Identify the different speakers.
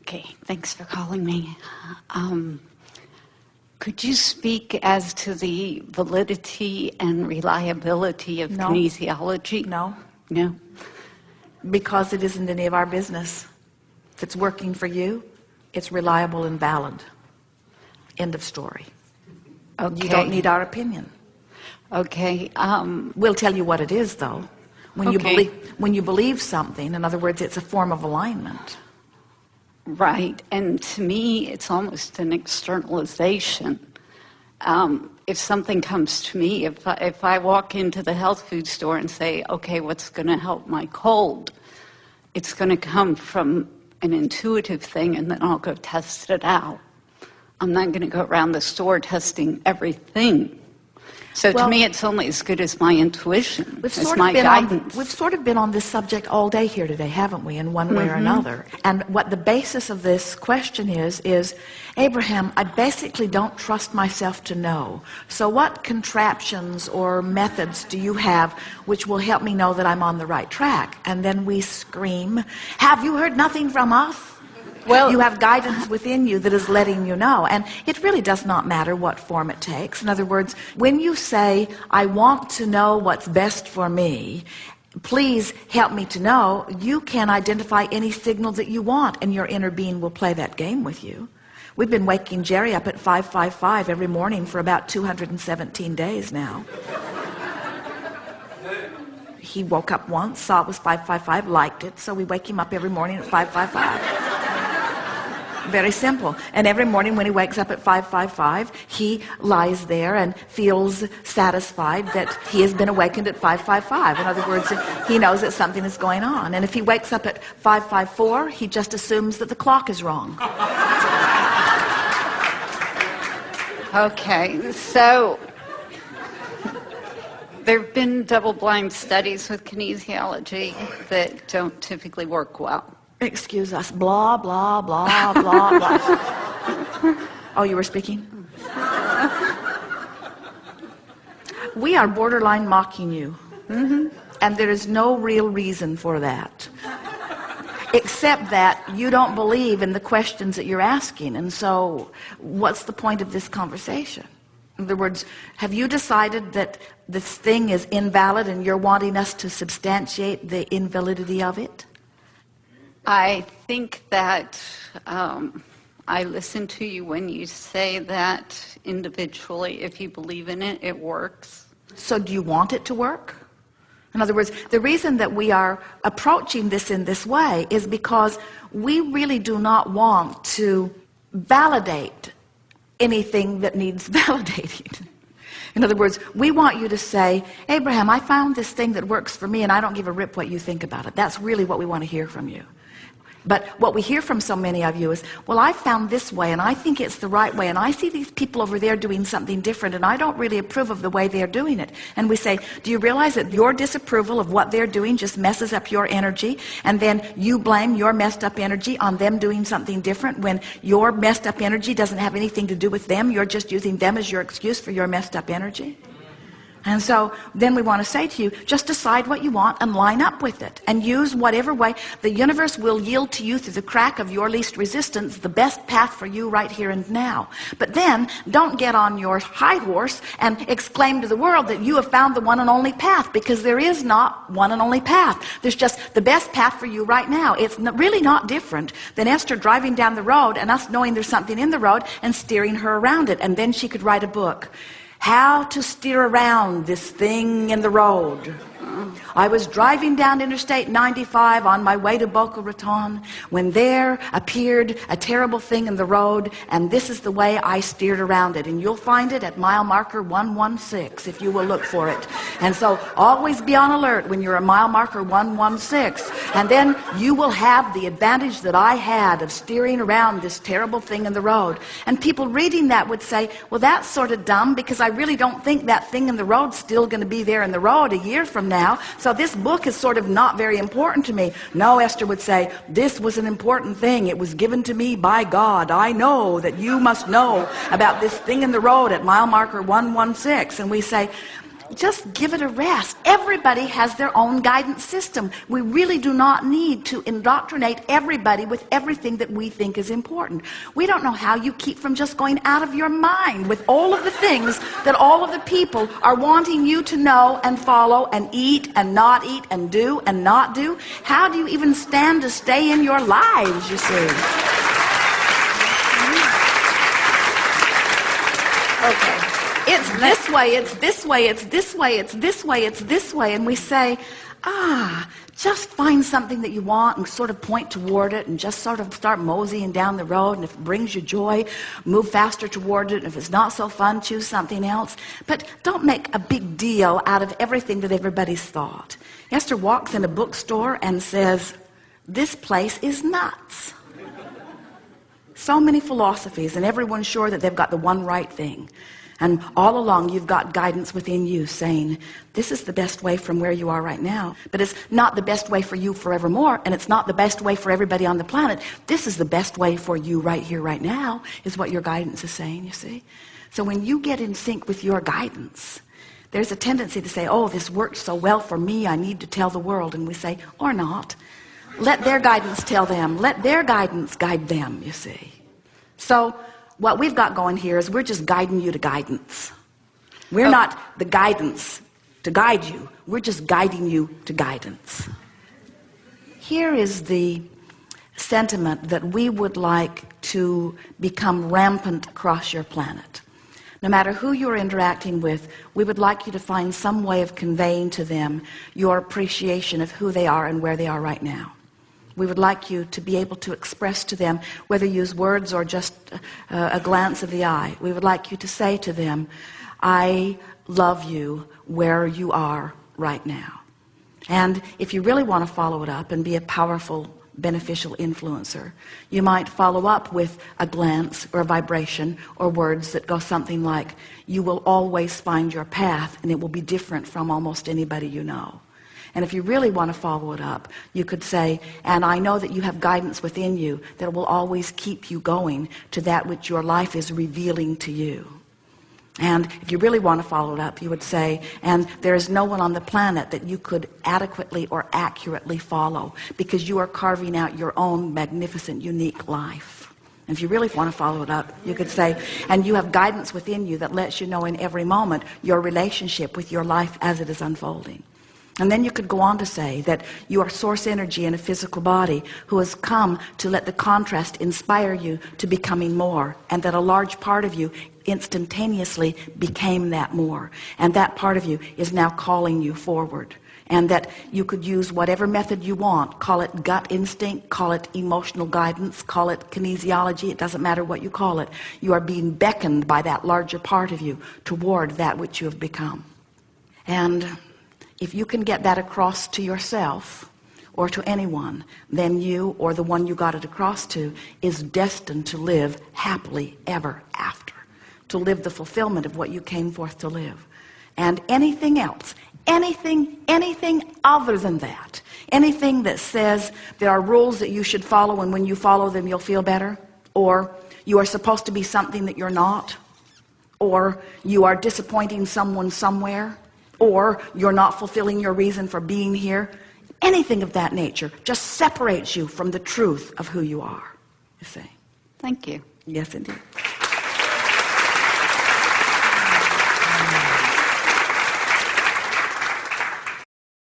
Speaker 1: Okay, thanks for calling me. Could you speak as to the validity and reliability of
Speaker 2: No.
Speaker 1: kinesiology?
Speaker 2: No,
Speaker 1: No?
Speaker 2: because it isn't any of our business. If it's working for you, it's reliable and valid. End of story.
Speaker 1: Okay.
Speaker 2: You don't need our opinion.
Speaker 1: Okay.
Speaker 2: We'll tell you what it is, though. When
Speaker 1: Okay.
Speaker 2: you believe something, in other words, it's a form of alignment.
Speaker 1: Right, and to me, it's almost an externalization. If something comes to me, if I walk into the health food store and say, okay, what's going to help my cold? It's going to come from an intuitive thing, and then I'll go test it out. I'm not going to go around the store testing everything. So to me, it's only as good as my intuition, as my guidance.
Speaker 2: We've sort of been on this subject all day here today, haven't we, in one way or another? And what the basis of this question is, Abraham, I basically don't trust myself to know. So what contraptions or methods do you have which will help me know that I'm on the right track? And then we scream, have you heard nothing from us? Well, you have guidance within you that is letting you know. And it really does not matter what form it takes. In other words, when you say, I want to know what's best for me, please help me to know, you can identify any signal that you want, and your inner being will play that game with you. We've been waking Jerry up at 5:55 every morning for about 217 days now. He woke up once, saw it was 5:55, liked it, so we wake him up every morning at 5:55. Very simple. And every morning when he wakes up at 5:55, he lies there and feels satisfied that he has been awakened at 5:55. In other words, he knows that something is going on. And if he wakes up at 5:54, he just assumes that the clock is wrong.
Speaker 1: Okay, so there have been double-blind studies with kinesiology that don't typically work well.
Speaker 2: Excuse us. Blah, blah, blah, blah, blah. Oh, you were speaking? We are borderline mocking you. And there is no real reason for that. Except that you don't believe in the questions that you're asking. And so what's the point of this conversation? In other words, have you decided that this thing is invalid and you're wanting us to substantiate the invalidity of it?
Speaker 1: I think that I listen to you when you say that individually, if you believe in it, it works.
Speaker 2: So do you want it to work? In other words, the reason that we are approaching this in this way is because we really do not want to validate anything that needs validating. In other words, we want you to say, Abraham, I found this thing that works for me and I don't give a rip what you think about it. That's really what we want to hear from you. But what we hear from so many of you is, well, I found this way and I think it's the right way and I see these people over there doing something different and I don't really approve of the way they're doing it. And we say, do you realize that your disapproval of what they're doing just messes up your energy, and then you blame your messed up energy on them doing something different when your messed up energy doesn't have anything to do with them? You're just using them as your excuse for your messed up energy. And so then we want to say to you, just decide what you want and line up with it and use whatever way. The universe will yield to you through the crack of your least resistance the best path for you right here and now. But then don't get on your high horse and exclaim to the world that you have found the one and only path, because there is not one and only path. There's just the best path for you right now. It's really not different than Esther driving down the road and us knowing there's something in the road and steering her around it. And then she could write a book. How to steer around this thing in the road. I was driving down Interstate 95 on my way to Boca Raton when there appeared a terrible thing in the road, and this is the way I steered around it. And you'll find it at mile marker 116 if you will look for it. And so always be on alert when you're at mile marker 116. And then you will have the advantage that I had of steering around this terrible thing in the road. And people reading that would say, well, that's sort of dumb, because I really don't think that thing in the road's still going to be there in the road a year from now. So this book is sort of not very important to me. No, Esther would say, this was an important thing. It was given to me by God. I know that you must know about this thing in the road at mile marker 116. And we say, Just give it a rest. Everybody has their own guidance system. We really do not need to indoctrinate everybody with everything that we think is important. We don't know how you keep from just going out of your mind with all of the things that all of the people are wanting you to know and follow and eat and not eat and do and not do. How do you even stand to stay in your lives, you see? Okay. It's this way, it's this way, it's this way, it's this way, it's this way. And we say, just find something that you want and sort of point toward it and just sort of start moseying down the road. And if it brings you joy, move faster toward it. And if it's not so fun, choose something else. But don't make a big deal out of everything that everybody's thought. Esther walks in a bookstore and says, this place is nuts. So many philosophies, and everyone's sure that they've got the one right thing. And all along you've got guidance within you saying, this is the best way from where you are right now. But it's not the best way for you forevermore, and it's not the best way for everybody on the planet. This is the best way for you right here, right now, is what your guidance is saying, you see. So when you get in sync with your guidance, there's a tendency to say, oh, this worked so well for me, I need to tell the world. And we say, or not. Let their guidance tell them. Let their guidance guide them, you see. So what we've got going here is we're just guiding you to guidance. We're not the guidance to guide you. We're just guiding you to guidance. Here is the sentiment that we would like to become rampant across your planet. No matter who you're interacting with, we would like you to find some way of conveying to them your appreciation of who they are and where they are right now. We would like you to be able to express to them, whether you use words or just a glance of the eye. We would like you to say to them, I love you where you are right now. And if you really want to follow it up and be a powerful, beneficial influencer, you might follow up with a glance or a vibration or words that go something like, you will always find your path and it will be different from almost anybody you know. And if you really want to follow it up, you could say, and I know that you have guidance within you that will always keep you going to that which your life is revealing to you. And if you really want to follow it up, you would say, and there is no one on the planet that you could adequately or accurately follow because you are carving out your own magnificent, unique life. And if you really want to follow it up, you could say, and you have guidance within you that lets you know in every moment your relationship with your life as it is unfolding. And then you could go on to say that you are source energy in a physical body who has come to let the contrast inspire you to becoming more, and that a large part of you instantaneously became that more, and that part of you is now calling you forward, and that you could use whatever method you want. Call it gut instinct, call it emotional guidance, call it kinesiology, it doesn't matter what you call it. You are being beckoned by that larger part of you toward that which you have become. And if you can get that across to yourself or to anyone, then you or the one you got it across to is destined to live happily ever after, to live the fulfillment of what you came forth to live. And anything else, anything other than that, anything that says there are rules that you should follow and when you follow them you'll feel better, or you are supposed to be something that you're not, or you are disappointing someone somewhere, or you're not fulfilling your reason for being here, anything of that nature just separates you from the truth of who you are, you see.
Speaker 1: Thank you.
Speaker 2: Yes, indeed.